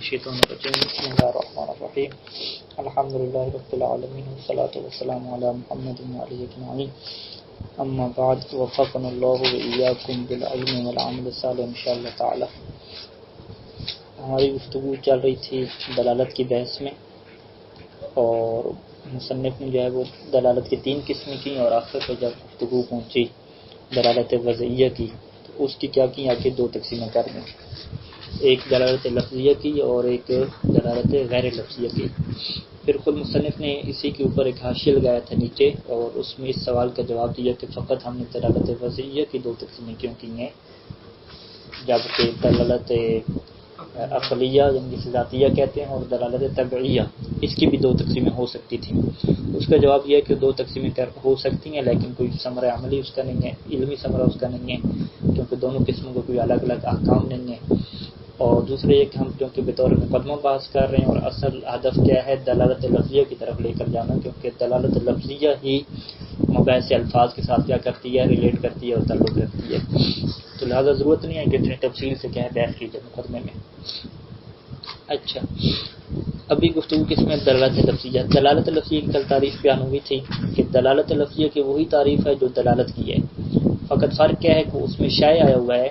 الشیطان الرجیم بسم اللہ الرحمن الرحیم الحمدللہ رب العالمین والصلاة والسلام علی محمد وعلیہ اجمعین اما بعد وفقنا اللہ وإیاکم بالعلم والعمل الصالح انشاءاللہ تعالی۔ ہماری گفتگو چل رہی تھی دلالت کی بحث میں، اور مصنف نے جو ہے وہ دلالت کی 3 قسمیں کی، اور آخر پہ جب گفتگو پہنچی دلالت وضعیہ کی تو اس کی کیا کی، آگے 2 تقسیمیں کر دیں، ایک دلالت لفظیہ کی اور ایک دلالت غیر لفظیہ کی۔ پھر خود مصنف نے اسی کے اوپر ایک حاشیہ لگایا تھا نیچے، اور اس میں اس سوال کا جواب دیا کہ فقط ہم نے دلالت وضعیہ کی 2 تقسیمیں کیوں کی ہیں، جبکہ دلالت عقلیہ یعنی جسے ذاتیہ کہتے ہیں اور دلالت طبعیہ اس کی بھی 2 تقسیمیں ہو سکتی تھیں۔ اس کا جواب یہ ہے کہ 2 تقسیمیں ہو سکتی ہیں، لیکن کوئی ثمرہ عملی اس کا نہیں ہے، علمی ثمرہ اس کا نہیں ہے، کیونکہ دونوں قسموں کو کوئی الگ الگ احکام نہیں ہے۔ اور دوسرے یہ کہ ہم کیونکہ بطور مقدمہ بحث کر رہے ہیں، اور اصل ہدف کیا ہے دلالت لفظیہ کی طرف لے کر جانا، کیونکہ دلالت لفظیہ ہی مباحث الفاظ کے ساتھ کیا کرتی ہے، ریلیٹ کرتی ہے اور تعلق رکھتی ہے، تو لہذا ضرورت نہیں ہے کہ اتنی تفصیل سے کیا ہے بحث کی جائے مقدمے میں۔ اچھا، ابھی گفتگو کس میں دلالت لفظیہ۔ دلالت لفظیہ کی کل تعریف بیان ہوئی تھی کہ دلالت لفظیہ کی وہی تعریف ہے جو دلالت کی ہے، فقط فرق کیا ہے کہ اس میں شائع آیا ہوا ہے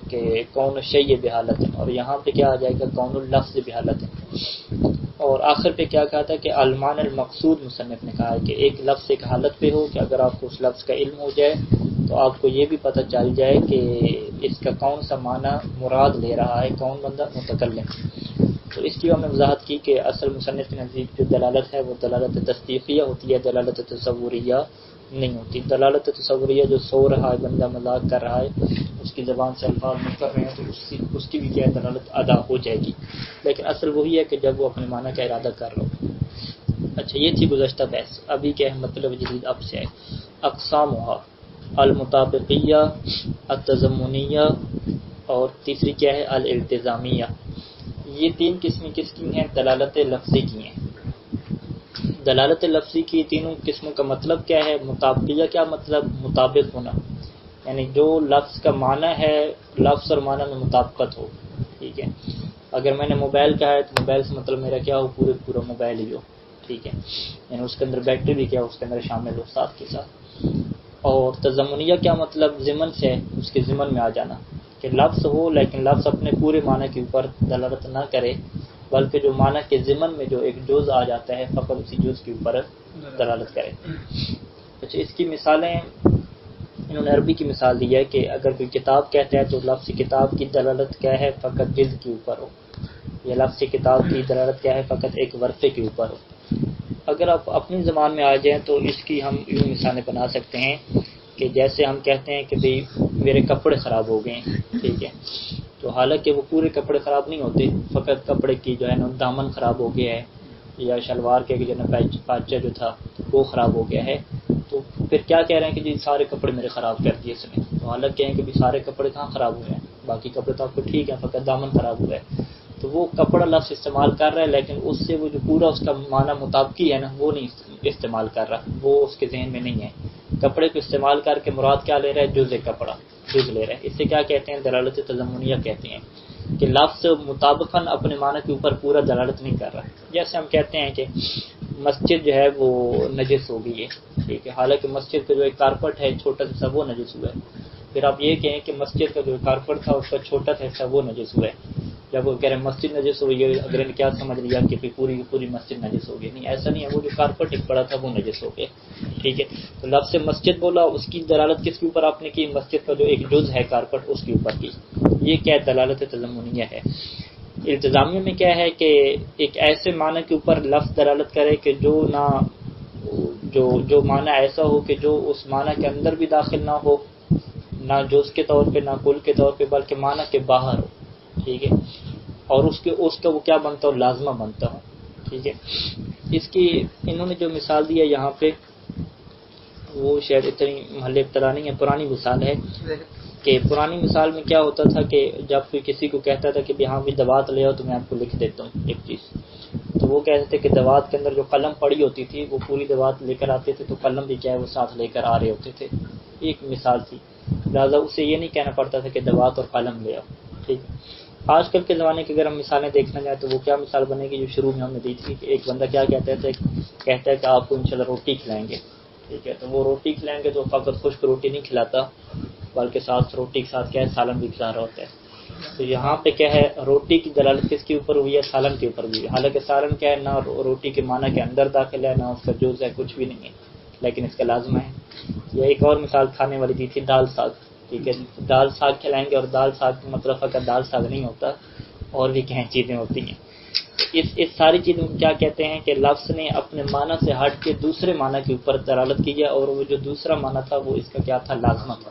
کہ کون الشیء بحالت، اور یہاں پہ کیا آ جائے گا کون اللفظ بحالت۔ اور آخر پہ کیا کہا تھا کہ المعنى المقصود، مصنف نے کہا ہے کہ ایک لفظ ایک حالت پہ ہو کہ اگر آپ کو اس لفظ کا علم ہو جائے تو آپ کو یہ بھی پتہ چل جائے کہ اس کا کون سا معنی مراد لے رہا ہے، کون بندہ متکلم۔ تو اس کی ہم نے وضاحت کی کہ اصل مصنف کے نزدیک جو دلالت ہے وہ دلالت تصدیقیہ ہوتی ہے، دلالت تصوریہ نہیں ہوتی۔ دلالت تصوریہ جو سو رہا ہے بندہ، مذاق کر رہا ہے، اس کی زبان سے الفاظ نکل رہے ہیں تو اس کی بھی کیا دلالت ادا ہو جائے گی، لیکن اصل وہی ہے کہ جب وہ اپنے معنی کا ارادہ کر رہا ہو۔ اچھا، یہ تھی گزشتہ بحث۔ ابھی کیا ہے مطلب جدید اب سے ہے، اقسامها المطابقیہ، التضمنیہ، اور تیسری کیا ہے الالتزامیہ۔ یہ 3 قسمیں کس کی ہیں؟ دلالت لفظی کی ہیں۔ دلالت لفظی کی تینوں قسموں کا مطلب کیا ہے؟ مطابقیہ کیا مطلب؟ مطابق ہونا، یعنی جو لفظ کا معنی ہے لفظ اور معنی میں مطابقت ہو، ٹھیک ہے۔ اگر میں نے موبائل کہا ہے تو موبائل سے مطلب میرا کیا ہو، پورا موبائل ہی ہو، ٹھیک ہے، یعنی اس کے اندر بیٹری بھی کیا ہو، اس کے اندر شامل ہو ساتھ کے ساتھ۔ اور تضمنیہ کیا مطلب؟ ضمن سے، اس کے ضمن میں آ جانا، کہ لفظ ہو لیکن لفظ اپنے پورے معنی کے اوپر دلالت نہ کرے، بلکہ جو معنی کے ضمن میں جو ایک جز آ جاتا ہے فقط اسی جز کے اوپر دلالت کرے۔ اچھا، اس کی مثالیں انہوں نے عربی کی مثال دی ہے کہ اگر کوئی کتاب کہتا ہے تو لفظ کتاب کی دلالت کیا ہے؟ فقط جلد کے اوپر ہو، یا لفظ کتاب کی دلالت کیا ہے؟ فقط ایک ورقے کے اوپر ہو۔ اگر آپ اپنی زبان میں آ جائیں تو اس کی ہم یوں مثالیں بنا سکتے ہیں کہ جیسے ہم کہتے ہیں کہ بھئی میرے کپڑے خراب ہو گئے ہیں، ٹھیک ہے، تو حالانکہ وہ پورے کپڑے خراب نہیں ہوتے، فقط کپڑے کی جو ہے نا دامن خراب ہو گیا ہے، یا شلوار کے جو نا پاچا جو تھا وہ خراب ہو گیا ہے، تو پھر کیا کہہ رہے ہیں کہ جی سارے کپڑے میرے خراب کر دیے اس نے، تو حالانکہ کہیں کہ بھی سارے کپڑے کہاں خراب ہوئے ہیں، باقی کپڑے تو آپ کو ٹھیک ہیں، فقط دامن خراب ہوا ہے۔ تو وہ کپڑا لفظ استعمال کر رہا ہے، لیکن اس سے وہ جو پورا اس کا معنی مطابقی ہے نا وہ نہیں استعمال کر رہا، وہ اس کے ذہن میں نہیں ہے۔ کپڑے کو استعمال کر کے مراد کیا لے رہا ہے؟ جز کپڑا، جز لے رہا ہے۔ اس سے کیا کہتے ہیں؟ دلالت تضمنیہ کہتے ہیں، کہ لفظ مطابقاً اپنے معنی کے اوپر پورا دلالت نہیں کر رہا۔ جیسے ہم کہتے ہیں کہ مسجد جو ہے وہ نجس ہو گئی ہے، ٹھیک ہے، حالانکہ مسجد کا جو ایک کارپٹ ہے چھوٹا سا وہ نجس ہوا ہے۔ پھر آپ یہ کہیں کہ مسجد کا جو کارپٹ تھا اس کا چھوٹا سا حصہ وہ نجس ہوا ہے، جب وہ کہہ رہے ہیں مسجد نجس ہوئی ہے، اگر نے کیا سمجھ لیا کہ پوری مسجد نجس ہو گئی؟ نہیں، ایسا نہیں ہے، وہ جو کارپٹ ایک بڑا تھا وہ نجس ہو گیا، ٹھیک ہے۔ تو لفظ مسجد بولا، اس کی دلالت کس کے اوپر آپ نے کی؟ مسجد کا جو ایک جز ہے کارپٹ اس کے اوپر کی۔ یہ کیا دلالت تضمنیہ ہے۔ التزامیہ میں کیا ہے کہ ایک ایسے معنی کے اوپر لفظ دلالت کرے کہ جو نہ جو معنی ایسا ہو کہ جو اس معنی کے اندر بھی داخل نہ ہو، نہ جز کے طور پہ نہ کل کے طور پہ، بلکہ معنی کے باہر ہو، ٹھیک ہے، اور اس کا وہ کیا بنتا ہو؟ لازمہ بنتا ہو، ٹھیک ہے۔ اس کی انہوں نے جو مثال دی ہے یہاں پہ وہ شاید اتنی محل ابتلا نہیں ہے، پرانی مثال ہے، کہ پرانی مثال میں کیا ہوتا تھا کہ جب کوئی کسی کو کہتا تھا کہ ہاں بھی دوات لے آؤ تو میں آپ کو لکھ دیتا ہوں ایک چیز، تو وہ کہتے تھے کہ دوات کے اندر جو قلم پڑی ہوتی تھی وہ پوری دوات لے کر آتے تھے، تو قلم بھی کیا ہے وہ ساتھ لے کر آ رہے ہوتے تھے، ایک مثال تھی، لہٰذا اسے یہ نہیں کہنا پڑتا تھا کہ دوات اور قلم لے آؤ، ٹھیک ہے۔ آج کل کے زمانے کی اگر ہم مثالیں دیکھنا جائیں تو وہ کیا مثال بنے گی جو شروع میں ہم نے دی تھی کہ ایک بندہ کیا کہتا ہے کہ آپ کو انشاءاللہ روٹی کھلائیں گے، ٹھیک ہے، تو وہ روٹی کھلائیں گے تو فقط خشک روٹی نہیں کھلاتا بلکہ ساتھ روٹی کے ساتھ کیا ہے سالن بھی کھلا رہا ہوتا ہے۔ تو یہاں پہ کیا ہے روٹی کی دلالت کس کے اوپر ہوئی ہے؟ سالن کے اوپر بھی، حالانکہ سالن کیا ہے نہ روٹی کے معنی کے اندر داخل ہے نہ اس کا جز ہے، کچھ بھی نہیں ہے، لیکن اس کا لازمہ ہے۔ یا ایک اور مثال کھانے والی دی تھی دال ساگ، ٹھیک ہے، دال ساگ کھلائیں گے اور دال ساگ مطلب فقط دال ساگ نہیں ہوتا، اور بھی کہیں چیزیں ہوتی ہیں۔ اس ساری چیزوں کو کیا کہتے ہیں کہ لفظ نے اپنے معنی سے ہٹ کے دوسرے معنی کے اوپر دلالت کی ہے، اور وہ جو دوسرا معنی تھا وہ اس کا کیا تھا؟ لازمہ تھا۔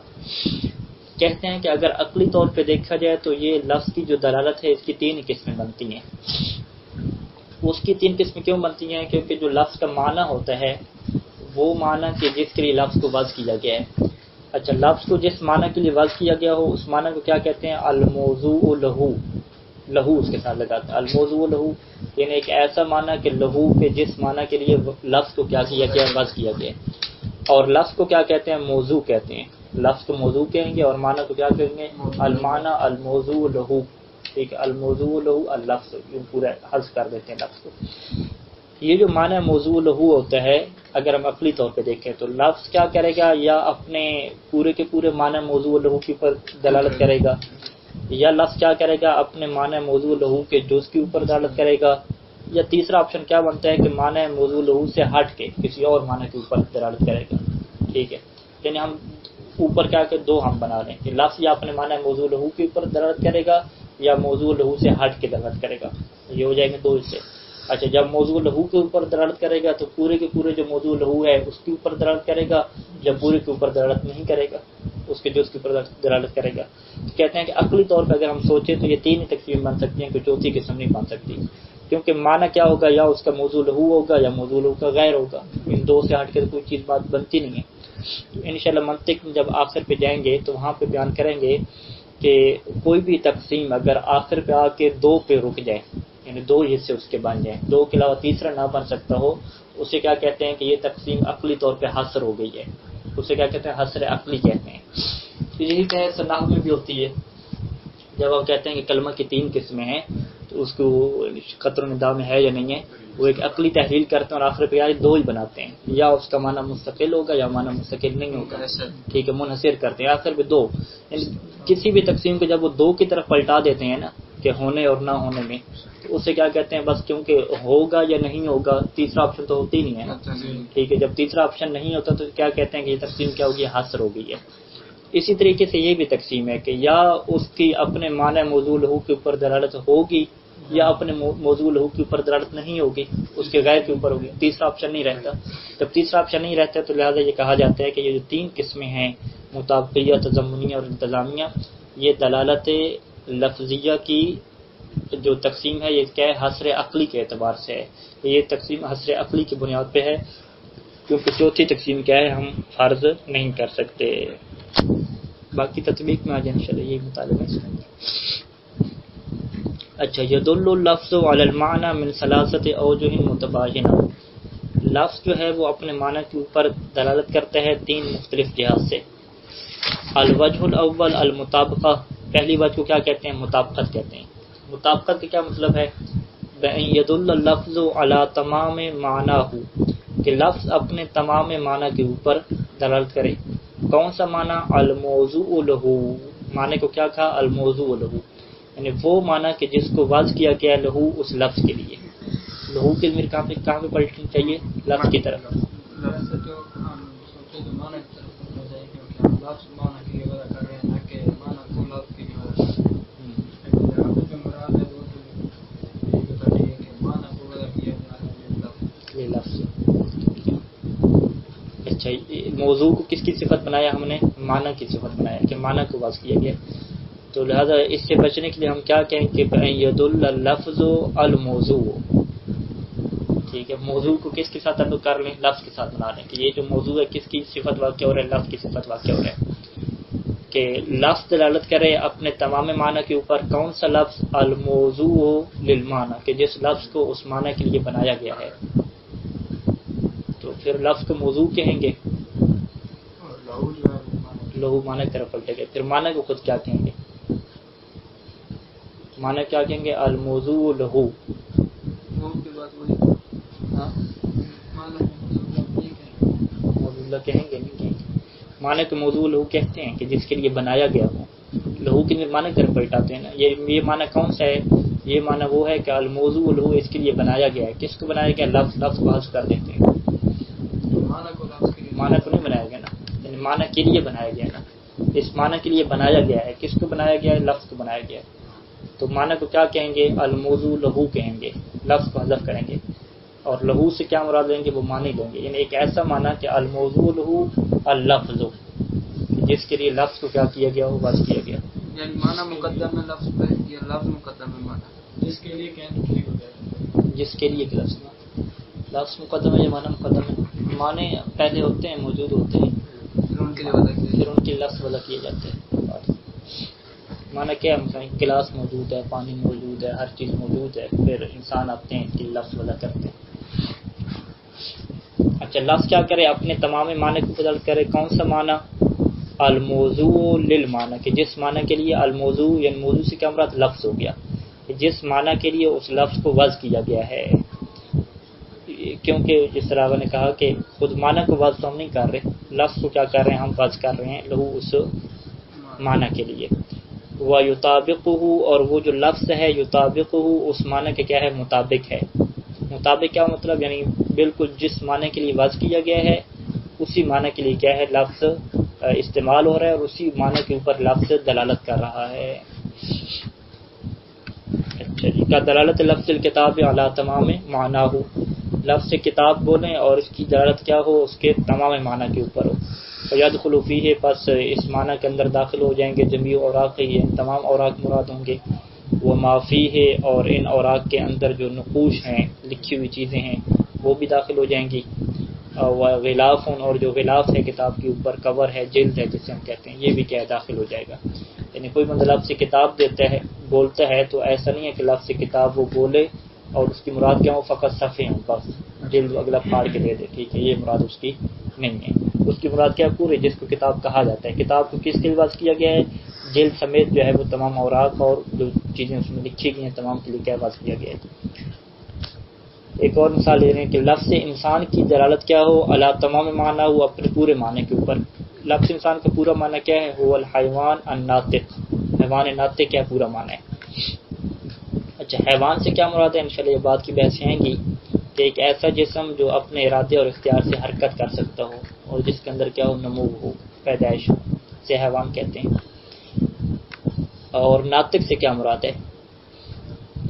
کہتے ہیں کہ اگر عقلی طور پہ دیکھا جائے تو یہ لفظ کی جو دلالت ہے اس کی 3 قسمیں بنتی ہیں۔ اس کی 3 قسمیں کیوں بنتی ہیں؟ کیونکہ جو لفظ کا معنی ہوتا ہے وہ معنی کہ جس کے لیے لفظ کو وضع کیا گیا ہے۔ اچھا، لفظ کو جس معنی کے لیے وضع کیا گیا ہو اس معنی کو کیا کہتے ہیں؟ الموضوع لہو، لہو اس کے ساتھ لگاتے ہیں، الموضوع لہو، یعنی ایک ایسا معنی کہ لہو کے جس معنی کے لیے لفظ کو کیا کیا گیا؟ وضع کیا گیا۔ اور لفظ کو کیا کہتے ہیں؟ موضوع کہتے ہیں۔ لفظ کو موضوع کہیں گے اور معنی کو کیا کہیں گے؟ المعنی الموضوع لہو، ٹھیک ہے، الموضوع لہو اللفظ، یوں پورا حذف کر دیتے ہیں لفظ کو۔ یہ جو معنی موضوع لہو ہوتا ہے اگر ہم عقلی طور پہ دیکھیں تو لفظ کیا کرے گا؟ یا اپنے پورے کے پورے معنی موضوع لہو کے اوپر دلالت کرے گا، یا لفظ کیا کرے گا؟ اپنے معنی موضوع لہو کے جز کے اوپر دلالت کرے گا، یا تیسرا آپشن کیا بنتا ہے کہ معنی موضوع لہو سے ہٹ کے کسی اور معنی کے اوپر دلالت کرے گا، ٹھیک ہے۔ یعنی ہم اوپر کیا کہ 2 ہم بنا لیں کہ لفظ یا اپنے معنی موضوع لہو کے اوپر دلالت کرے گا یا موضوع لہو سے ہٹ کے دلالت کرے گا، یہ ہو جائیں گے 2 حصے۔ اچھا، جب موضوع لہو کے اوپر دلالت کرے گا تو پورے کے پورے جو موضوع لہو ہے اس کے اوپر دلالت کرے گا، جب پورے کے اوپر دلالت نہیں کرے گا اس کے جز کے اوپر دلالت کرے گا۔ تو کہتے ہیں کہ عقلی طور پہ اگر ہم سوچیں تو یہ 3 ہی تقسیم بن سکتی ہیں، کوئی چوتھی قسم نہیں بن سکتی، کیونکہ معنی کیا ہوگا؟ یا اس کا موضوع لہو ہوگا یا موضوع لہو کا غیر ہوگا، ان 2 سے ہٹ کے کوئی چیز بات بنتی نہیں ہے۔ انشاءاللہ منطق میں جب آخر پہ جائیں گے تو وہاں پہ بیان کریں گے کہ کوئی بھی تقسیم اگر آخر پہ آ کے 2 پہ رک جائے، یعنی 2 حصے اس کے بن جائیں، 2 کے علاوہ تیسرا نہ بن سکتا ہو، اسے کیا کہتے ہیں کہ یہ تقسیم عقلی طور پہ حصر ہو گئی ہے، اسے کیا کہتے ہیں؟ حصر عقلی کہتے ہیں۔ تو یہی بحث نحو میں بھی ہوتی ہے، جب آپ کہتے ہیں کہ کلمہ کی 3 قسمیں ہیں تو اس کو قطر و ندا میں ہے یا نہیں ہے، وہ ایک عقلی تحلیل کرتے ہیں اور آخر پہ 2 ہی بناتے ہیں، یا اس کا معنی مستقل ہوگا یا معنی مستقل نہیں ہوگا، ٹھیک ہے، منحصر کرتے ہیں آخر پہ 2۔ یعنی کسی بھی تقسیم کو جب وہ 2 کی طرف پلٹا دیتے ہیں نا کہ ہونے اور نہ ہونے میں، تو اسے کیا کہتے ہیں؟ بس کیونکہ ہوگا یا نہیں ہوگا، تیسرا آپشن تو ہوتی نہیں ہے نا، ٹھیک ہے، جب تیسرا آپشن نہیں ہوتا تو کیا کہتے ہیں کہ یہ تقسیم کیا ہوگی؟ حصر ہو گئی ہے۔ اسی طریقے سے یہ بھی تقسیم ہے کہ یا اس کی اپنے معنی موضوع لہو کے اوپر دلالت ہوگی یا اپنے موضوع لہو کے اوپر دلالت نہیں ہوگی، اس کے غیر کے اوپر ہوگی، تیسرا آپشن نہیں رہتا۔ جب تیسرا آپشن نہیں رہتا تو لہٰذا یہ کہا جاتا ہے کہ یہ جو 3 قسمیں ہیں مطابقیہ، تضمنیہ اور انتظامیہ، یہ دلالت لفظیہ کی جو تقسیم ہے یہ کیا ہے؟ حصر عقلی کے اعتبار سے ہے، یہ تقسیم حصر عقلی کی بنیاد پہ ہے، کیونکہ چوتھی تقسیم کیا ہے؟ ہم فرض نہیں کر سکتے۔ باقی تطبیق میں آ جائیں انشاءاللہ یہی مطالبہ ہے۔ اچھا، یدل اللفظ علی المعنی من 3 اوجہ متباینہ، لفظ جو ہے وہ اپنے معنی کے اوپر دلالت کرتا ہے 3 مختلف جہات سے۔ الوجہ الاول المطابقہ، پہلی وجہ کو کیا کہتے ہیں؟ مطابقت کہتے ہیں۔ مطابقت کا کیا مطلب ہے؟ یدل اللفظ علی تمام معناہ، کہ لفظ اپنے تمام معنی کے اوپر دلالت کرے۔ کون سا معنی؟ الموضوع لہو، معنی کو کیا کہا؟ الموضوع لہو، یعنی وہ معنی کہ جس کو وضع کیا گیا لہو اس لفظ کے لیے۔ لہو کی ضمیر کہاں پہ پلٹنی چاہیے؟ لفظ کی طرف۔ اچھا، موضوع کو کس کی صفت بنایا ہم نے؟ معنی کی صفت بنایا کہ معنی کو وضع کیا گیا، تو لہذا اس سے بچنے کے لیے ہم کیا کہیں کہ یدل اللفظ الموضوع، ٹھیک ہے، موضوع کو کس کے ساتھ تعلق کر لیں؟ لفظ کے ساتھ بنا لیں کہ یہ جو موضوع ہے کس کی صفت واقع ہو رہا ہے؟ لفظ کی صفت واقع ہو رہا ہے، کہ لفظ دلالت کرے اپنے تمام معنی کے اوپر۔ کون سا لفظ؟ الموضوع للمعنی، کہ جس لفظ کو اس معنی کے لیے بنایا گیا ہے، تو پھر لفظ کو موضوع کہیں گے، لہو معنی کی طرف پلٹے گئے، پھر معنی کو خود کیا کہیں گے؟ معنی کیا کہیں گے؟ الموضوع لہو. ہاں موضوع کہیں گے نہیں کہیں گے. معنی کہ موضوع لہو کہتے ہیں کہ جس کے لیے بنایا گیا ہو. لہو کے معنی کر پلٹاتے ہیں نا. یہ معنی کون سا ہے؟ یہ معنی وہ ہے کہ الموضوع لہو اس کے لیے بنایا گیا ہے. کس کو بنایا گیا؟ لفظ کو حذف کر دیتے ہیں. معنی کو نہیں بنایا گیا نا، یعنی معنی کے لیے بنایا گیا نا. اس معنی کے لیے بنایا گیا ہے. کس کو بنایا گیا ہے؟ لفظ کو بنایا گیا ہے. تو معنی کو کیا کہیں گے؟ الموضوع لہو کہیں گے. لفظ کو حذف کریں گے اور لہو سے کیا مراد لیں گے؟ وہ معنی لیں گے. یعنی ایک ایسا معنی کہ الموضوع لہو اللفظ، جس کے لیے لفظ کو کیا کیا گیا ہو؟ بس کیا گیا. یعنی معنی مقدم ہے لفظ پہ یا لفظ مقدم ہے معنی؟ جس کے لیے جس کے لیے لفظ مقدم ہے یا معنی مقدم ہے؟ معنی پہلے ہوتے ہیں، موجود ہوتے ہیں، پھر ان کے لفظ وضع کیے جاتے ہیں. معنی کیا ہے؟ مثلا گلاس موجود ہے، پانی موجود ہے، ہر چیز موجود ہے، پھر انسان آتے ہیں کہ لفظ وضع کرتے ہیں. اچھا لفظ کیا کرے؟ اپنے تمام معنی کو بدل کرے. کون سا معنی؟ الموضوع للمعنی، کہ جس معنی کے لیے الموضوع، یعنی موضوع سے کیا مراد؟ لفظ ہو گیا. جس معنی کے لیے اس لفظ کو وضع کیا گیا ہے. کیونکہ جس طرح نے کہا کہ خود معنی کو وضع تو ہم نہیں کر رہے، لفظ کو کیا کر رہے ہیں؟ ہم وضع کر رہے ہیں لہو اس معنی کے لیے. وَيُطَابِقُهُ، اور وہ جو لفظ ہے یطابقہ اس معنی کے کیا ہے؟ مطابق ہے. مطابق کیا مطلب؟ یعنی بالکل جس معنی کے لیے وضع کیا گیا ہے اسی معنی کے لیے کیا ہے؟ لفظ استعمال ہو رہا ہے اور اسی معنی کے اوپر لفظ دلالت کر رہا ہے. اچھا جی. کا دلالت لفظ الکتاب علی تمام معناہ، لفظ کتاب بولیں اور اس کی دلالت کیا ہو؟ اس کے تمام معنی کے اوپر ہو. فیدخل فیہ، پس اس معنی کے اندر داخل ہو جائیں گے جمیع اوراق، یہ تمام اوراق مراد ہوں گے. وما فیہ، اور ان اوراق کے اندر جو نقوش ہیں، لکھی ہوئی چیزیں ہیں، وہ بھی داخل ہو جائیں گی. غلاف، اور جو غلاف ہے کتاب کے اوپر، کور ہے، جلد ہے جسے ہم کہتے ہیں، یہ بھی کیا داخل ہو جائے گا. یعنی کوئی بندہ لفظ کتاب دیتا ہے، بولتا ہے، تو ایسا نہیں ہے کہ لفظ کتاب وہ بولے اور اس کی مراد کیا ہو؟ فقط صفحے ہوں، بس جلد اگلا پھاڑ کے دے دے، ٹھیک ہے، یہ مراد اس کی نہیں ہے. اس کی مراد کیا؟ پورے جس کو کتاب کہا جاتا ہے. کتاب کو کس کے لیے وضع کیا گیا ہے؟ جلد سمیت جو ہے وہ تمام اوراق اور جو چیزیں اس میں لکھی گئی ہیں تمام کے لیے کیا وضع کیا گیا ہے. ایک اور مثال لے رہے ہیں کہ لفظ انسان کی دلالت کیا ہو؟ علی تمام معنی ہو، اپنے پورے معنی کے اوپر. لفظ انسان کا پورا معنی کیا ہے؟ هو الحیوان الناطق، حیوان ناطق کیا پورا معنی ہے. اچھا حیوان سے کیا مراد ہے؟ انشاءاللہ یہ بات کی بحث آئیں گی کہ ایک ایسا جسم جو اپنے ارادے اور اختیار سے حرکت کر سکتا ہو اور جس کے اندر کیا ہو؟ نمو ہو، پیدائش ہو، سے حیوان کہتے ہیں. اور ناطق سے کیا مراد ہے؟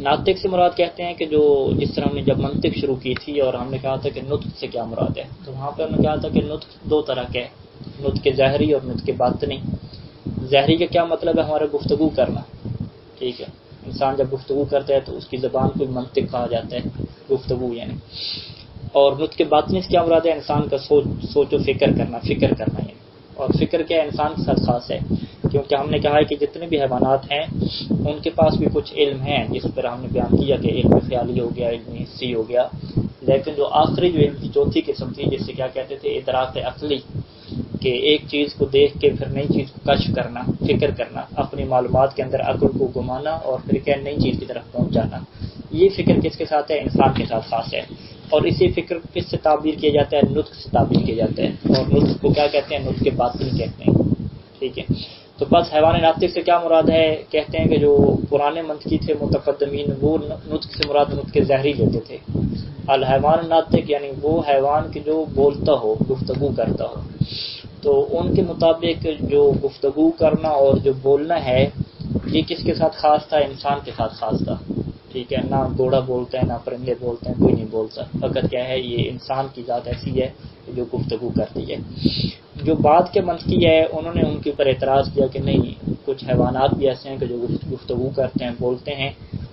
ناطق سے مراد کہتے ہیں کہ جو جس طرح ہم نے جب منطق شروع کی تھی اور ہم نے کہا تھا کہ نطق سے کیا مراد ہے، تو وہاں پہ ہم نے کہا تھا کہ نطق دو طرح کے، نطق ظاہری اور نطق باطنی. ظاہری کا کیا مطلب ہے؟ ہمارا گفتگو کرنا، ٹھیک ہے. انسان جب گفتگو کرتا ہے تو اس کی زبان کو منطق کہا جاتا ہے، گفتگو یعنی. اور نطق باطنی سے کیا مراد ہے؟ انسان کا سوچ و فکر کرنا، فکر کرنا یعنی. اور فکر کیا انسان کے ساتھ خاص ہے، کیونکہ ہم نے کہا ہے کہ جتنے بھی حیوانات ہیں ان کے پاس بھی کچھ علم ہیں، جس پر ہم نے بیان کیا کہ علم خیالی ہو گیا، علم حسی ہو گیا. لیکن جو آخری جو علم کی چوتھی قسم تھی، جس سے کیا کہتے تھے؟ ادراک عقلی، کہ ایک چیز کو دیکھ کے پھر نئی چیز کو کشف کرنا، فکر کرنا، اپنی معلومات کے اندر عقل کو گھمانا اور پھر کیا نئی چیز کی طرف پہنچ جانا. یہ فکر کس کے ساتھ ہے؟ انسان کے ساتھ خاص ہے. اور اسی فکر کو کس سے تعبیر کیا جاتا ہے؟ نطق سے تعبیر کیا جاتا ہے. اور نطق کو کیا کہتے ہیں؟ نطق باطنی کہتے ہیں، ٹھیک ہے. تو بس حیوان ناطق سے کیا مراد ہے؟ کہتے ہیں کہ جو پرانے منطقی تھے متقدمین، وہ نطق سے مراد نطق ظاہری لیتے تھے. الحیوان ناطق یعنی وہ حیوان کہ جو بولتا ہو، گفتگو کرتا ہو. تو ان کے مطابق جو گفتگو کرنا اور جو بولنا ہے یہ کس کے ساتھ خاص تھا؟ انسان کے ساتھ خاص تھا، ٹھیک ہے. نہ گھوڑا بولتا ہے، نہ پرندے بولتے ہیں، کوئی نہیں بولتا. فقط کیا ہے؟ یہ انسان کی ذات ایسی ہے جو گفتگو کرتی ہے. جو بعد کے منطقی ہے انہوں نے ان کے اوپر اعتراض کیا کہ نہیں، کچھ حیوانات بھی ایسے ہیں کہ جو گفتگو کرتے ہیں، بولتے ہیں.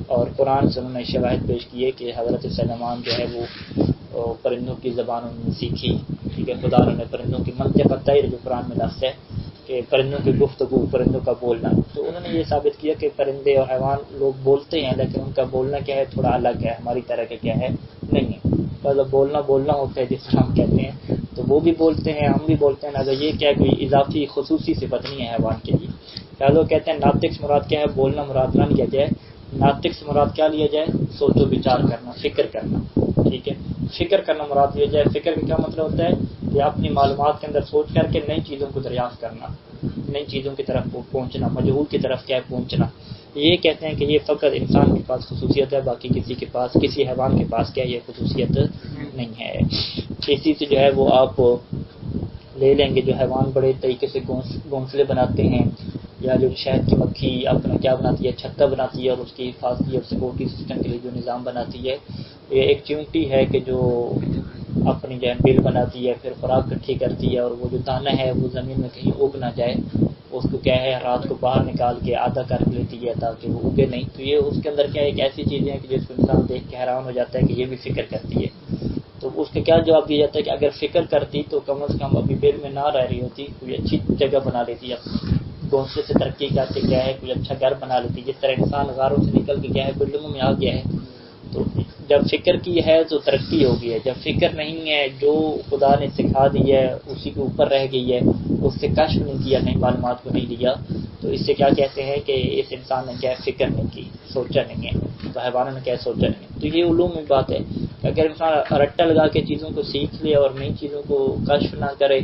اور قرآن سے انہوں نے شواہد پیش کیے کہ حضرت سلیمان جو ہے وہ پرندوں کی زبان انہوں نے سیکھی، ٹھیک ہے. خدا نے پرندوں کی منطق الطیر جو قرآن میں لفظ ہے کہ پرندوں کی گفتگو، پرندوں کا بولنا. تو انہوں نے یہ ثابت کیا کہ پرندے اور حیوان لوگ بولتے ہیں لیکن ان کا بولنا کیا ہے؟ تھوڑا الگ ہے، ہماری طرح کا کیا ہے؟ نہیں ہے. مطلب بولنا ہوتا ہے جس طرح ہم کہتے ہیں، تو وہ بھی بولتے ہیں، ہم بھی بولتے ہیں. اگر یہ کیا کوئی اضافی خصوصی صفت نہیں ہے حیوان کے لیے. لہٰذا کہتے ہیں ناطق مراد کیا ہے؟ بولنا مراد نہ لیا جائے، ناطق سے مراد کیا لیا جائے؟ سوچ و بچار کرنا، فکر کرنا، ٹھیک ہے، فکر کرنا مراد لیا جائے۔ فکر کا کیا مطلب ہوتا ہے کہ اپنی معلومات کے اندر سوچ کر کے نئی چیزوں کو دریافت کرنا، نئی چیزوں کی طرف پہنچنا، مجہول کی طرف کیا ہے پہنچنا۔ یہ کہتے ہیں کہ یہ فقط انسان کے پاس خصوصیت ہے، باقی کسی کے پاس، کسی حیوان کے پاس کیا یہ خصوصیت نہیں ہے۔ اسی سے جو ہے وہ آپ لے لیں گے جو حیوان بڑے طریقے سے گھونسلے بناتے ہیں، یا جو شہد کی مکھی اپنا کیا بناتی ہے، چھتا بناتی ہے، اور اس کی حفاظتی اور سیکورٹی سسٹم کے لیے جو نظام بناتی ہے۔ یہ ایک چیونٹی ہے کہ جو اپنی جو ہے بل بناتی ہے، پھر خوراک اکٹھی کرتی ہے، اور وہ جو دانہ ہے وہ زمین میں کہیں اگ نہ جائے، اس کو کیا ہے رات کو باہر نکال کے آدھا کر لیتی ہے تاکہ وہ اگے نہیں۔ تو یہ اس کے اندر کیا ایک ایسی چیز ہے کہ جس کو انسان دیکھ کے حیران ہو جاتا ہے کہ یہ بھی فکر کرتی ہے۔ تو اس کا کیا جواب دیا جاتا ہے کہ اگر فکر کرتی تو کم از کم ابھی بل میں نہ رہ رہی ہوتی، کوئی اچھی جگہ بنا لیتی، گھونسلے سے ترقی کر کے کیا ہے کوئی اچھا گھر بنا لیتی، جس طرح انسان غاروں سے نکل کے کیا ہے بلڈنگوں میں آ گیا ہے۔ تو جب فکر کی ہے تو ترقی ہو گئی ہے، جب فکر نہیں ہے، جو خدا نے سکھا دی ہے اسی کے اوپر رہ گئی ہے، اس سے کشف نہیں کیا، نئی معلومات کو نہیں لیا، تو اس سے کیا کہتے ہیں کہ اس انسان نے کیا فکر نہیں کی، سوچا نہیں ہے۔ تو حیوانوں نے کیا سوچا نہیں ہے۔ تو یہ علوم میں بات ہے کہ اگر انسان رٹا لگا کے چیزوں کو سیکھ لے اور نئی چیزوں کو کشف نہ کرے،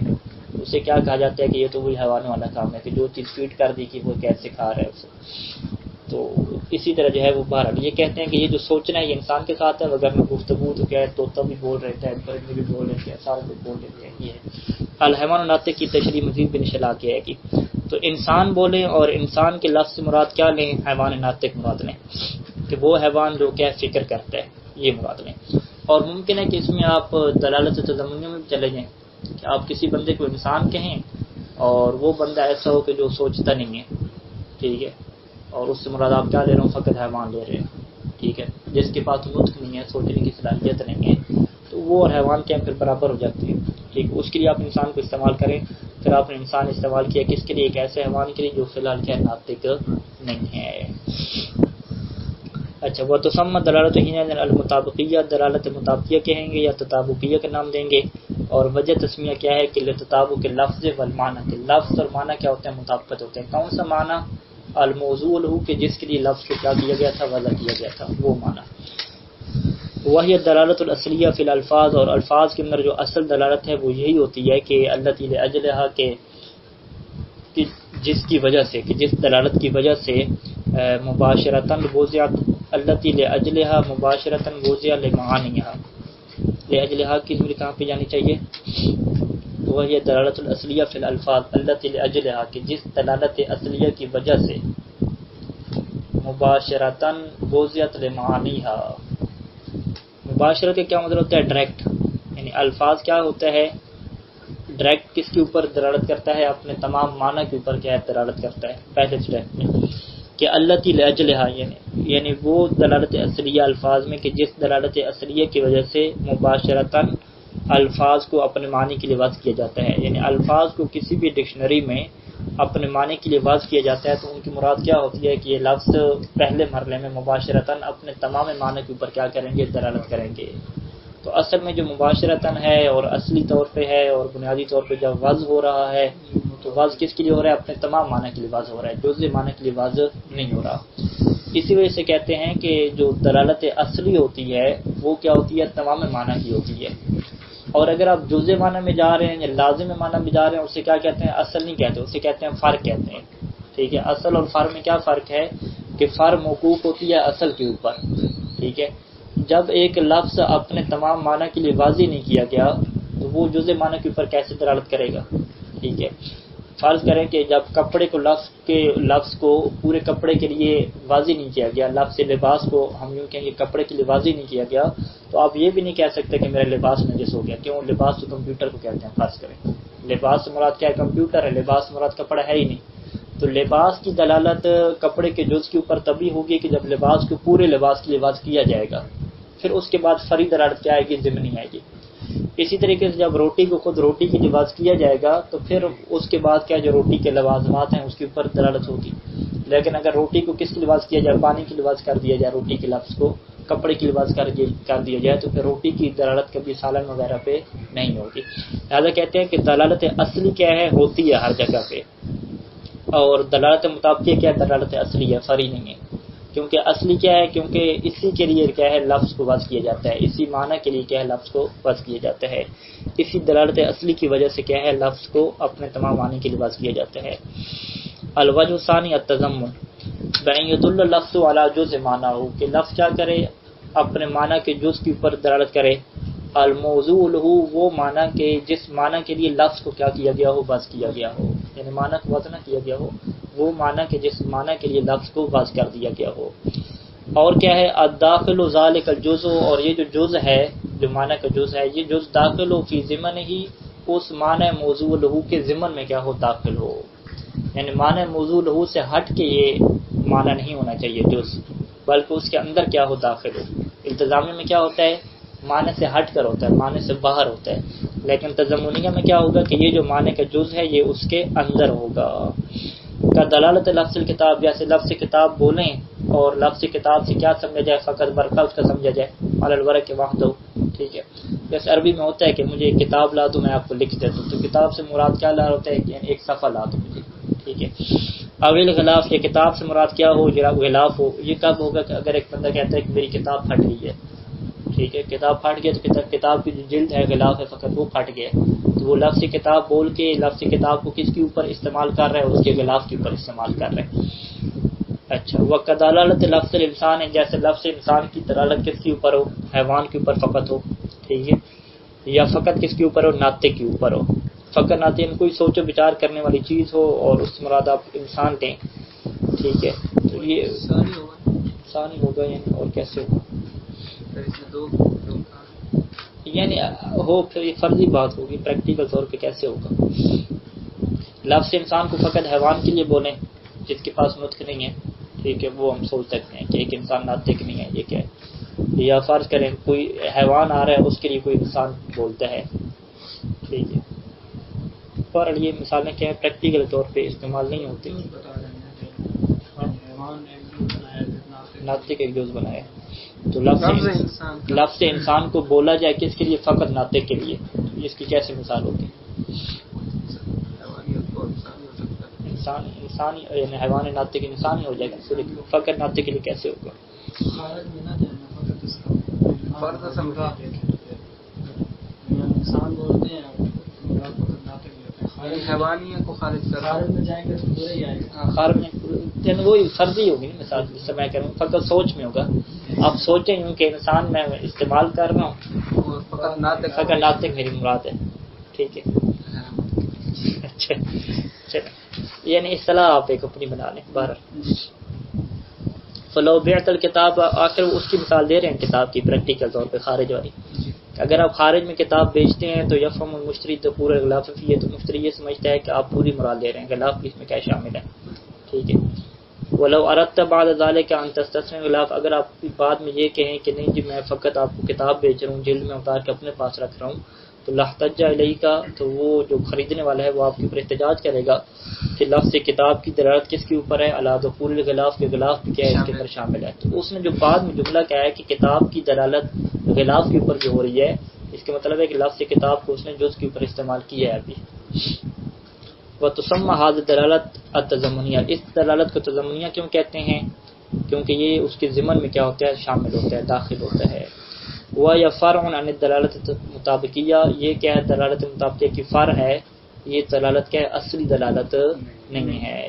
اسے کیا کہا جاتا ہے کہ یہ تو وہی حیوانوں والا کام ہے کہ جو چیز فیڈ کر دی کہ وہ کیسے کھا رہا ہے اسے۔ تو اسی طرح جو ہے وہ بہرحال یہ کہتے ہیں کہ یہ جو سوچنا ہے یہ انسان کے ساتھ ہے، اگر میں گفتگو تو کیا ہے طوطا بھی بول رہتا ہے، پرندے بھی بول رہتے ہیں، سارے لوگ بول رہتے ہیں۔ یہ ہے الحیوان ناطق کی تشریح مزید بن شلا کے ہے کہ تو انسان بولیں، اور انسان کے لفظ سے مراد کیا لیں؟ حیوان ناطق مراد لیں کہ وہ حیوان جو کیا فکر کرتا ہے، یہ مراد لیں۔ اور ممکن ہے کہ اس میں آپ دلالت تضمنیہ میں بھی چلے جائیں کہ آپ کسی بندے کو انسان کہیں اور وہ بندہ ایسا ہو کہ جو سوچتا نہیں ہے، ٹھیک ہے، اور اس سے مراد آپ کیا لے رہے ہو؟ فقط حیوان لے رہے ہیں، ٹھیک ہے، جس کے پاس نطق نہیں ہے، سوچنے کی صلاحیت نہیں ہے، تو وہ اور حیوان کے پھر برابر ہو جاتے ہیں، ٹھیک۔ اس کے لیے آپ انسان کو استعمال کریں۔ پھر آپ نے انسان استعمال کیا کس کے لیے؟ ایک ایسے حیوان کے لیے جو فی الحال کیا ناطق نہیں ہے۔ اچھا، وہ تسمى دلالت المطابقیہ، دلالت مطابقیہ کہیں گے یا تطابقیہ کا نام دیں گے۔ اور وجہ تسمیہ کیا ہے کہ لتطابق لفظ والمعنی، کہ لفظ اور معنی کیا ہوتے ہیں؟ مطابقت ہوتے ہیں۔ کون سا معنی؟ الموضوع له، کہ جس کے لیے لفظ کو کیا کیا گیا تھا؟ وضع کیا گیا تھا، وہ معنی۔ وہی دلالت الاصلیہ فی الالفاظ، اور الفاظ کے اندر جو اصل دلالت ہے وہ یہی ہوتی ہے کہ التی لاجلھا، کہ جس کی وجہ سے، کہ جس دلالت کی وجہ سے مباشرتاً وضعت، التی لاجلھا مباشرتاً وضع لمعانیھا، لاجلھا کی ضمیر کہاں پہ جانی چاہیے؟ وہی دلالت الاصلیہ فی الالفاظ التی لاجلھا، کہ جس دلالت اصلیہ کی وجہ سے مباشرتاً وضعت لمعانیھا، مباشرت کا کیا مطلب ہوتا ہے؟ ڈائریکٹ، یعنی الفاظ کیا ہوتا ہے؟ ڈائریکٹ کس کے اوپر دلالت کرتا ہے؟ اپنے تمام معنی کے اوپر کیا ہے دلالت کرتا ہے پہلے اسٹیپ میں، کہ التی لاجلھا، یعنی وہ دلالت اصلیہ الفاظ میں کہ جس دلالت اصلیہ کی وجہ سے مباشرتاً الفاظ کو اپنے معنی کے لیے وضع کیا جاتا ہے۔ یعنی الفاظ کو کسی بھی ڈکشنری میں اپنے معنی کے لیے وضع کیا جاتا ہے تو ان کی مراد کیا ہوتی ہے کہ یہ لفظ پہلے مرحلے میں مباشرتاً اپنے تمام معنی کے اوپر کیا کریں گے؟ دلالت کریں گے۔ تو اصل میں جو مباشرتاً ہے اور اصلی طور پہ ہے اور بنیادی طور پہ جب وضع ہو رہا ہے تو وضع کس کے لیے ہو رہا ہے؟ اپنے تمام معنی کے لیے وضع ہو رہا ہے، جزء معنی کے لیے وضع نہیں ہو رہا۔ اسی وجہ سے کہتے ہیں کہ جو دلالت اصلی ہوتی ہے وہ کیا ہوتی ہے؟ تمام معنی کی ہوتی ہے۔ اور اگر آپ جزء معنی میں جا رہے ہیں یا لازم معنی میں جا رہے ہیں، اسے کیا کہتے ہیں؟ اصل نہیں کہتے، اسے کہتے ہیں فرق کہتے ہیں، ٹھیک ہے۔ اصل اور فرق میں کیا فرق ہے کہ فرق موقوف ہوتی ہے اصل کے اوپر، ٹھیک ہے۔ جب ایک لفظ اپنے تمام معنی کے لیے واضح نہیں کیا گیا تو وہ جزء معنی کے اوپر کیسے دلالت کرے گا؟ ٹھیک ہے، فرض کریں کہ جب کپڑے کو لفظ کو پورے کپڑے کے لیے واضح نہیں کیا گیا، لفظ لباس کو ہم یوں کہیں گے کپڑے کے لیے واضح نہیں کیا گیا، تو آپ یہ بھی نہیں کہہ سکتے کہ میرا لباس نجس ہو گیا۔ کیوں؟ لباس تو کمپیوٹر کو کہتے ہیں، فرض کریں لباس سے مراد کیا ہے؟ کمپیوٹر ہے، لباس مراد کپڑا ہے ہی نہیں۔ تو لباس کی دلالت کپڑے کے جز کے اوپر تبھی ہوگی کہ جب لباس کو پورے لباس کے لیے واضح کیا جائے گا، پھر اس کے بعد فری دلالت کیا آئے گی؟ ضمنی آئے گی۔ اسی طریقے سے جب روٹی کو خود روٹی کی لباس کیا جائے گا تو پھر اس کے بعد کیا جو روٹی کے لوازمات ہیں اس کے اوپر دلالت ہوگی۔ لیکن اگر روٹی کو کس کی لباس کیا جائے؟ پانی کی لباس کر دیا جائے، روٹی کے لفظ کو کپڑے کی لباس کر دیا جائے تو پھر روٹی کی دلالت کبھی سالن وغیرہ پہ نہیں ہوگی۔ لہٰذا کہتے ہیں کہ دلالت اصلی کیا ہے؟ ہوتی ہے ہر جگہ پہ، اور دلالت مطابقیہ کیا ہے؟ دلالت اصلی ہے، فری نہیں ہے۔ کیونکہ اصلی کیا ہے، کیونکہ اسی کے لیے کیا ہے لفظ کو وضع کیا جاتا ہے، اسی معنی کے لیے کیا ہے لفظ کو وضع کیا جاتا ہے، اسی دلالت اصلی کی وجہ سے کیا ہے لفظ کو اپنے تمام معنی کے لیے وضع کیا جاتا ہے۔ الوجہ الثانی التضمن بأن يدل اللفظ على جزء معناه، کہ لفظ کیا کرے اپنے معنی کے جز کے اوپر دلالت کرے، الموضوع له وہ معنی کے جس معنی کے لیے لفظ کو کیا کیا گیا ہو وضع کیا گیا ہو، یعنی معنی کو وضع نہ کیا گیا ہو، وہ معنی کے جس معنی کے لیے لفظ کو وضع کر دیا گیا ہو۔ اور کیا ہے الداخل ذلك الجزء، اور یہ جو جز ہے، جو معنی کا جز ہے، یہ جز داخل ہو فی ضمن ہی اس معنی موضوع له کے ضمن میں کیا ہو داخل ہو، یعنی معنی موضوع له سے ہٹ کے یہ معنی نہیں ہونا چاہیے جز، بلکہ اس کے اندر کیا ہو داخل ہو۔ التزامیہ میں کیا ہوتا ہے معنی سے ہٹ کر ہوتا ہے، معنی سے باہر ہوتا ہے، لیکن تضمنیہ میں کیا ہوگا کہ یہ جو معنی کا جز ہے یہ اس کے اندر ہوگا۔ کا دلالت لفظ الکتاب، جیسے لفظ کتاب بولیں اور لفظ کتاب سے کیا سمجھا جائے، فقط برقع اس کا سمجھا جائے، علی الورق وحدہ، ٹھیک ہے۔ جیسے عربی میں ہوتا ہے کہ مجھے کتاب لا دو میں آپ کو لکھ دیتا ہوں، تو کتاب سے مراد کیا لا ہوتا ہے، یعنی ایک صفحہ لا دو مجھے، ٹھیک ہے۔ اول غلاف، یہ کتاب سے مراد کیا ہو، غلاف ہو، یہ کب ہوگا کہ اگر ایک بندہ کہتا ہے کہ میری کتاب پھٹ گئی ہے، ٹھیک ہے، کتاب پھٹ گیا تو کتاب کی جو جلد ہے غلاف ہے فقط وہ پھٹ گیا، تو وہ لفظ کتاب بول کے لفظ کتاب کو کس کے اوپر استعمال کر رہا ہے، اس کے غلاف کے اوپر استعمال کر رہا ہے۔ اچھا، وہ کدلالت لفظ الانسان ہے، جیسے لفظ انسان کی دلالت کس کے اوپر ہو، حیوان کے اوپر فقط ہو، ٹھیک ہے، یا فقط کس کے اوپر ہو، ناطق کے اوپر ہو، فقط ناطق میں کوئی سوچ و بچار کرنے والی چیز ہو اور اس سے مراد آپ انسان دیں، ٹھیک ہے، تو یہ ثانی ہوگا، یعنی اور کیسے ہوگا، یعنی ہو پھر یہ فرضی بات ہوگی، پریکٹیکل طور پہ کیسے ہوگا۔ لفظ انسان کو فقط حیوان کے لیے بولیں جس کے پاس نطق نہیں ہے، ٹھیک ہے، وہ ہم سوچ سکتے ہیں کہ ایک انسان ناطق نہیں ہے، یہ کیا ہے، یا فرض کریں کوئی حیوان آ رہا ہے اس کے لیے کوئی انسان بولتا ہے، ٹھیک ہے، پر یہ مثالیں کیا ہے پریکٹیکل طور پہ استعمال نہیں ہوتی، ناطق ایک جز بنایا، تو لفظ انسان کو بولا جائے کس کے لیے، فقط ناطق کے لیے، اس کی کیسے مثال ہوتی ہے، انسان یعنی حیوان ناطق انسان ہی ہو جائے گا، فقط ناطق کے لیے کیسے ہوگا، خارج میں وہی فرضی ہوگی نا مثال، جس سے میں کہہ رہا ہوں فقط سوچ میں ہوگا، آپ سوچیں یوں کہ انسان میں استعمال کر رہا ہوں، فقط ناطق میری مراد ہے، ٹھیک ہے، اچھا چلیں، یعنی اصطلاح آپ ایک اپنی بنا لیں بہر۔ فلو بعت الکتاب، آخر اس کی مثال دے رہے ہیں کتاب کی پریکٹیکل طور پہ خارج والی، اگر آپ خارج میں کتاب بیچتے ہیں تو یفہم المشتری تو پورا غلاف فیہ، تو مشتری یہ سمجھتا ہے کہ آپ پوری مراد دے رہے ہیں، غلاف بھی اس میں کیا شامل ہے، ٹھیک ہے۔ ولو اردت بعد ذلك ان تستثني غلاف، اگر آپ بعد میں یہ کہیں کہ نہیں جی میں فقط آپ کو کتاب بیچ رہا ہوں، جلد میں اتار کے اپنے پاس رکھ رہا ہوں، تو لاحتج الیک، تو وہ جو خریدنے والا ہے وہ آپ کے اوپر احتجاج کرے گا کہ لفظ کتاب کی دلالت کس کے اوپر ہے، علی دخول الغلاف، کے غلاف بھی کیا ہے اس کے اندر شامل ہے، تو اس نے جو بعد میں جملہ کیا ہے کہ کتاب کی دلالت غلاف کے اوپر جو ہو رہی ہے، اس کا مطلب ہے کہ لفظ کتاب کو اس نے جز کے اوپر استعمال کیا ہے ابھی۔ وتسمى هذه الدلالت التضمنیہ، اس دلالت کو تضمنیہ کیوں کہتے ہیں، کیونکہ یہ اس کے ضمن میں کیا ہوتا ہے، شامل ہوتا ہے، داخل ہوتا ہے۔ وهي فرع عن الدلالت المطابقیہ، یہ کیا ہے دلالت مطابقیہ کی فرع ہے، یہ دلالت کیا ہے اصلی دلالت نہیں ہے،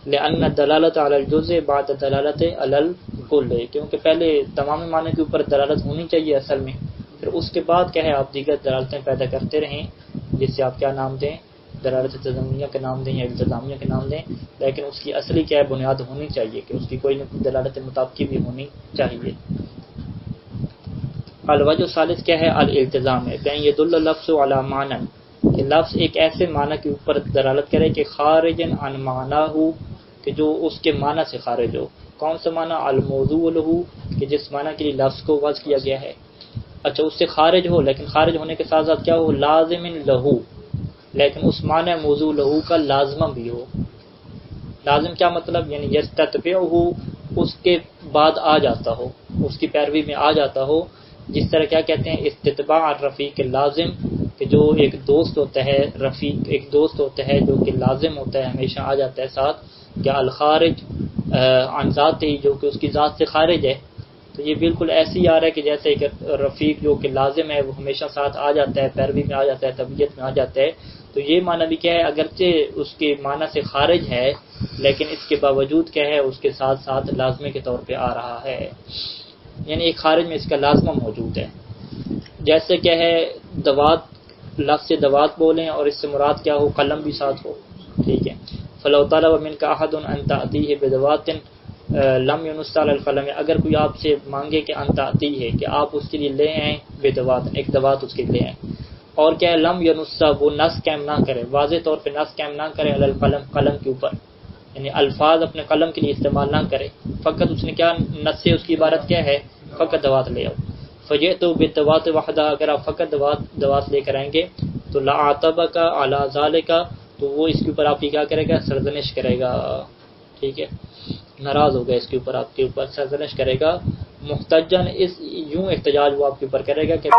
لأن الدلالت علی الجزء بعد الدلالت علی الکل، کیونکہ پہلے تمام معنی کے اوپر دلالت ہونی چاہیے اصل میں، پھر اس کے بعد کیا ہے آپ دیگر دلالتیں پیدا کرتے رہیں، جس سے آپ کیا نام دیں، دلالت تضمنیہ کا نام دیں یا التزامیہ کا نام دیں، لیکن اس کی اصلی کیا ہے بنیاد ہونی چاہیے کہ اس کی کوئی نہ کوئی دلالت مطابقی بھی ہونی چاہیے۔ الوجہ الثالث کیا ہے، الالتزام ہے، بین یدل اللفظ علی معنی، کہ لفظ ایک ایسے معنی کے اوپر دلالت کرے کہ خارجا عن معناہ، کہ جو اس کے معنی سے خارج ہو، کون سا معنی، الموضوع له، کہ جس معنی کے لیے لفظ کو وضع کیا گیا ہے، اچھا اس سے خارج ہو، لیکن خارج ہونے کے ساتھ ساتھ کیا ہو، لازم لہو، لیکن اس معنی موضوع لہو کا لازمہ بھی ہو، لازم کیا مطلب، یعنی یستتبعہ، اس کے بعد آ جاتا ہو، اس کی پیروی میں آ جاتا ہو، جس طرح کیا کہتے ہیں استتباع الرفیق لازم، کہ جو ایک دوست ہوتا ہے، رفیق ایک دوست ہوتا ہے جو کہ لازم ہوتا ہے، ہمیشہ آ جاتا ہے ساتھ، کیا الخارج عن ذات ہی، جو کہ اس کی ذات سے خارج ہے، تو یہ بالکل ایسے ہی آ رہا ہے کہ جیسے کہ رفیق جو کہ لازم ہے وہ ہمیشہ ساتھ آ جاتا ہے، پیروی میں آ جاتا ہے، طبیعت میں آ جاتا ہے. تو یہ معنی بھی کیا ہے، اگرچہ اس کے معنی سے خارج ہے لیکن اس کے باوجود کیا ہے اس کے ساتھ ساتھ لازمے کے طور پہ آ رہا ہے، یعنی ایک خارج میں اس کا لازمہ موجود ہے. جیسے کہ ہے دوات، لفظ سے دوات بولیں اور اس سے مراد کیا ہو، قلم بھی ساتھ ہو، ٹھیک ہے. فلو طلب منک احد ان تأتیہ بدوات لم ينص علی القلم، اگر کوئی آپ سے مانگے کہ ان تأتیہ، کہ آپ اس کے لیے لے آئیں بدوات، ایک دوات اس کے لیے لے آئیں، اور کیا ہے لم ینص، وہ نص قائم نہ کرے، واضح طور پہ نص قائم نہ کرے علی القلم، قلم کے اوپر، یعنی الفاظ اپنے قلم کے لیے استعمال نہ کرے، فقط اس نے کیا نص سے اس کی عبارت کیا ہے، فقط دوات لے آؤ. فجئت بالدوات وحدہ، اگر آپ فقط دوات لے کر آئیں گے تو لعاتبک علی ذالک، تو وہ اس کے اوپر آپ کی کیا کرے گا، سرزنش کرے گا، ٹھیک ہے، ناراض ہوگا اس کے اوپر، آپ کے اوپر سرزنش کرے گا. محتجن، اس یوں احتجاج وہ آپ کے اوپر کرے گا کہ